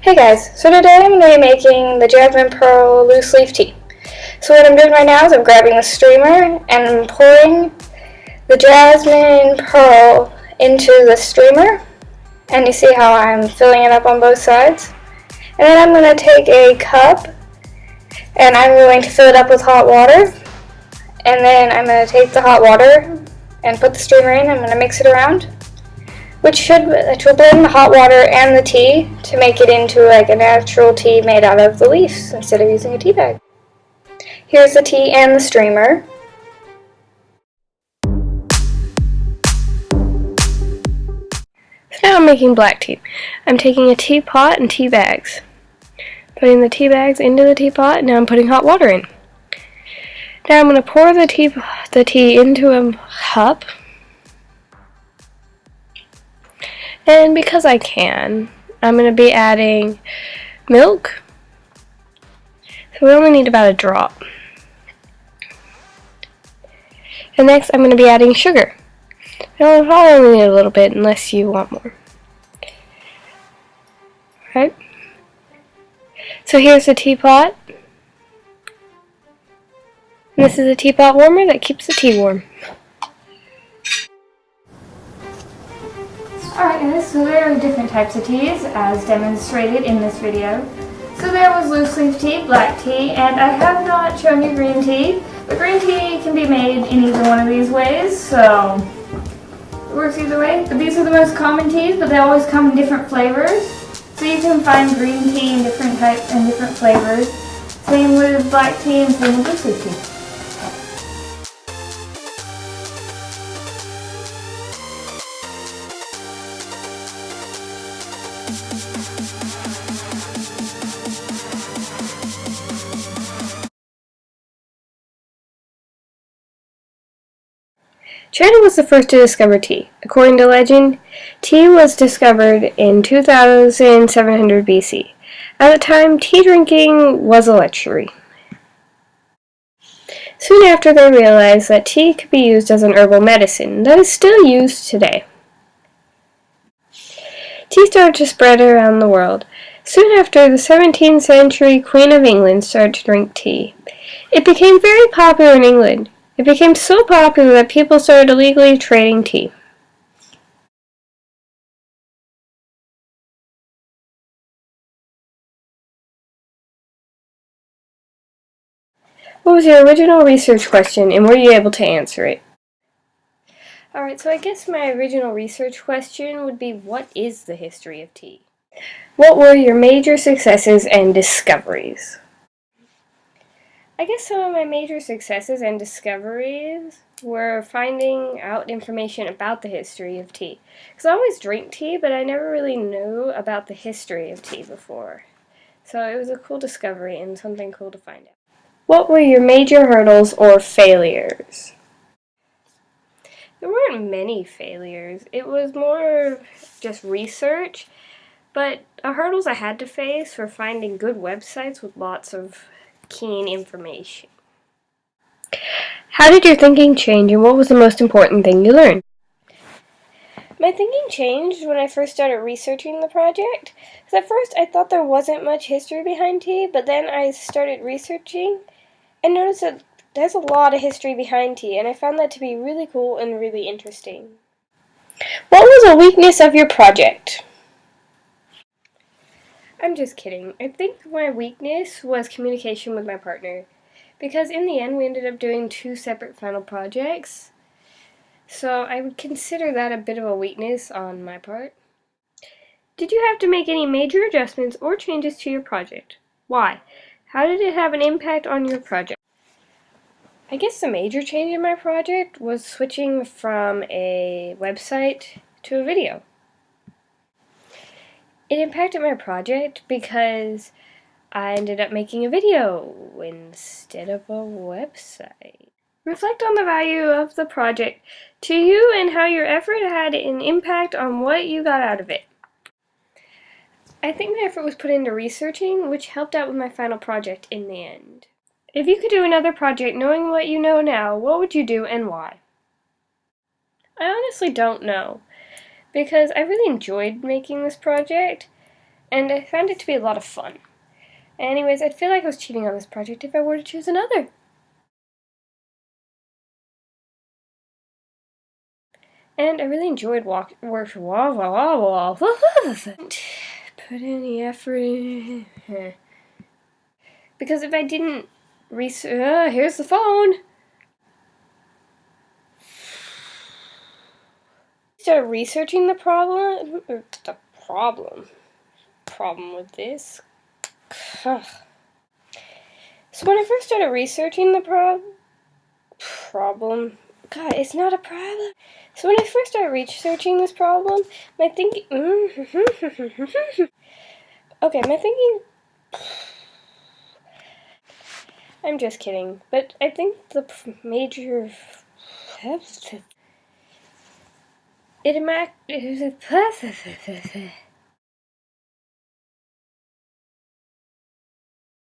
Hey guys, so today I'm going to be making the Jasmine Pearl loose leaf tea. So what I'm doing right now is I'm grabbing the streamer and I'm pouring the Jasmine Pearl into the streamer. And you see how I'm filling it up on both sides. And then I'm going to take a cup and I'm going to fill it up with hot water. And then I'm going to take the hot water and put the streamer in. I'm going to mix it around. Which will blend the hot water and the tea to make it into like a natural tea made out of the leaves instead of using a tea bag. Here's the tea and the streamer. So now I'm making black tea. I'm taking a teapot and tea bags. Putting the tea bags into the teapot, and now I'm putting hot water in. Now I'm going to pour the tea into a cup. And because I can, I'm going to be adding milk. So we only need about a drop. And next I'm going to be adding sugar. Now I'll only need a little bit unless you want more. Alright. So here's the teapot. And this is a teapot warmer that keeps the tea warm. Alright guys, so there are different types of teas as demonstrated in this video. So there was loose leaf tea, black tea, and I have not shown you green tea. But green tea can be made in either one of these ways, so it works either way. But these are the most common teas, but they always come in different flavors. So you can find green tea in different types and different flavors. Same with black tea and same with loose leaf tea. China was the first to discover tea. According to legend, tea was discovered in 2700 BC. At the time, tea drinking was a luxury. Soon after, they realized that tea could be used as an herbal medicine that is still used today. Tea started to spread around the world. Soon after, the 17th century Queen of England started to drink tea. It became very popular in England. It became so popular that people started illegally trading tea. What was your original research question, and were you able to answer it? Alright, so I guess my original research question would be, what is the history of tea? What were your major successes and discoveries? I guess some of my major successes and discoveries were finding out information about the history of tea. Because I always drink tea, but I never really knew about the history of tea before. So it was a cool discovery and something cool to find out. What were your major hurdles or failures? There weren't many failures. It was more just research, but the hurdles I had to face were finding good websites with lots of keen information. How did your thinking change, and what was the most important thing you learned? My thinking changed when I first started researching the project. Because at first I thought there wasn't much history behind tea, but then I started researching and noticed that there's a lot of history behind tea, and I found that to be really cool and really interesting. What was a weakness of your project? I'm just kidding. I think my weakness was communication with my partner. Because in the end we ended up doing 2 separate final projects. So I would consider that a bit of a weakness on my part. Did you have to make any major adjustments or changes to your project? Why? How did it have an impact on your project? I guess the major change in my project was switching from a website to a video. It impacted my project because I ended up making a video instead of a website. Reflect on the value of the project to you and how your effort had an impact on what you got out of it. I think my effort was put into researching, which helped out with my final project in the end. If you could do another project knowing what you know now, what would you do and why? I honestly don't know, because I really enjoyed making this project, and I found it to be a lot of fun. Anyways, I'd feel like I was cheating on this project if I were to choose another. And I really enjoyed put any effort in it. Because if I didn't research, here's the phone. Started researching the problem with this. So when I first started researching the problem, God, it's not a problem. So when I first started researching this problem, my thinking, I'm just kidding, but I think the major,